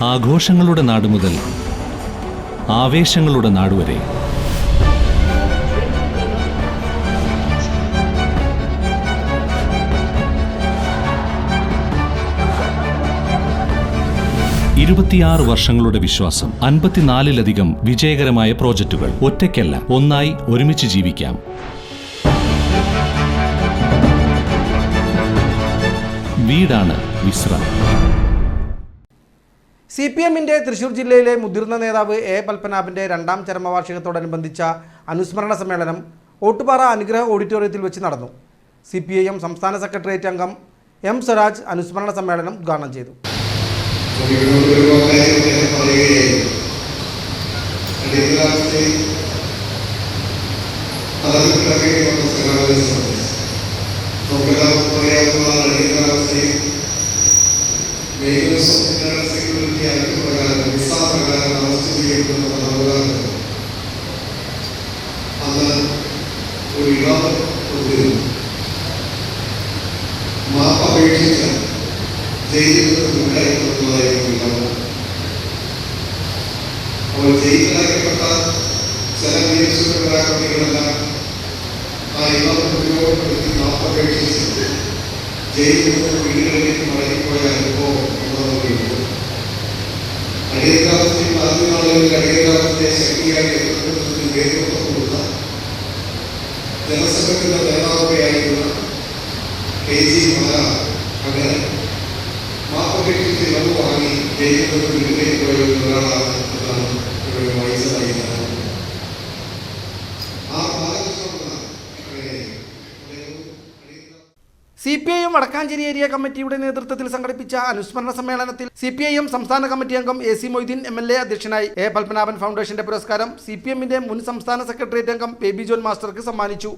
ആഘോഷങ്ങളുടെ നാട് മുതൽ ആവേശങ്ങളുടെ നാടുവരെ ഇരുപത്തിയാറ് വർഷങ്ങളുടെ വിശ്വാസം, 54-ലധികം വിജയകരമായ പ്രോജക്റ്റുകൾ. ഒറ്റയ്ക്കല്ല, ഒന്നായി ഒരുമിച്ച് ജീവിക്കാം. വീടാണ് വിശ്രം. CPM-ന്റെ തൃശൂർ ജില്ലയിലെ മുതിർന്ന നേതാവ് എ പത്മനാഭന്റെ 2ാം ചരമവാർഷികത്തോടനുബന്ധിച്ച അനുസ്മരണ സമ്മേളനം ഓട്ടുപാറ അനുഗ്രഹ ഓഡിറ്റോറിയത്തിൽ വെച്ച് നടന്നു. CPIM സംസ്ഥാന സെക്രട്ടേറിയറ്റ് അംഗം M സ്വരാജ് അനുസ്മരണ സമ്മേളനം ഉദ്ഘാടനം ചെയ്തു. ജയിലിലാക്കപ്പെട്ട ചില നിരീക്ഷകരെല്ലാം ആ ഉപയോഗപ്പെടുത്തി മാപ്പപേക്ഷിച്ച് ജയിലിൽ നിന്ന് വീടുകളിലേക്ക് മടങ്ങിപ്പോയ അനുഭവം എന്നതുകൊണ്ട് അടിയന്തരാവസ്ഥയിൽ ആദ്യ നാളുകളിൽ അടിയന്തരാവസ്ഥയെ ശക്തിയായി എതിർക്കുന്നതിന് നേതൃത്വം കൊടുത്ത ജനസംഘത്തിന്റെ നേതാവായിരുന്ന KG മല അങ്ങനെ മാപ്പപേക്ഷിച്ച് ഇളവ് വാങ്ങി ജയിലിൽ നിന്ന് വീട്ടിലേക്ക് പോയ ഒരാളാണ് എന്നാണ് ഇവിടെ വയസ്സായി. CPIM വടക്കാഞ്ചേരി ഏരിയ കമ്മിറ്റിയുടെ നേതൃത്വത്തിൽ സംഘടിപ്പിച്ച അനുസ്മരണ സമ്മേളനത്തിൽ CPIM സംസ്ഥാന കമ്മിറ്റി അംഗം AC മൊയ്തീൻ MLA അധ്യക്ഷനായി. എ പത്മനാഭൻ ഫൗണ്ടേഷന്റെ പുരസ്കാരം CPM-ന്റെ മുൻ സംസ്ഥാന സെക്രട്ടേറിയറ്റ് അംഗം ബേബി ജോൺ മാസ്റ്റർക്ക് സമ്മാനിച്ചു.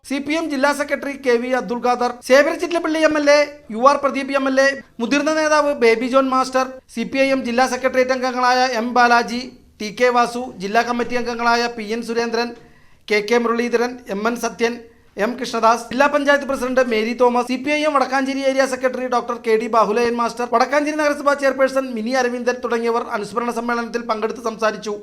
CPM ജില്ലാ secretary KV Abdul Khader, Xavier Chittilappilly MLA, UR Pradeep MLA, മുതിർന്ന നേതാവ് ബേബി ജോൺ മാസ്റ്റർ, CPIM ജില്ലാ സെക്രട്ടേറിയറ്റ് അംഗങ്ങളായ M ബാലാജി, TK വാസു, ജില്ലാ കമ്മിറ്റി അംഗങ്ങളായ PN Surendran, KK Muraleedharan, MN Sathyan, M Krishnadas, ജില്ലാ panchayat president Mary Thomas, CPIM Vadakkanchery area secretary doctor KD Bahulayan master, Vadakkanchery നഗരസഭാ ചെയർപേഴ്സൺ മിനി അരവിന്ദൻ തുടങ്ങിയവർ അനുസ്മരണ സമ്മേളനത്തിൽ പങ്കെടുത്ത് സംസാരിച്ചു.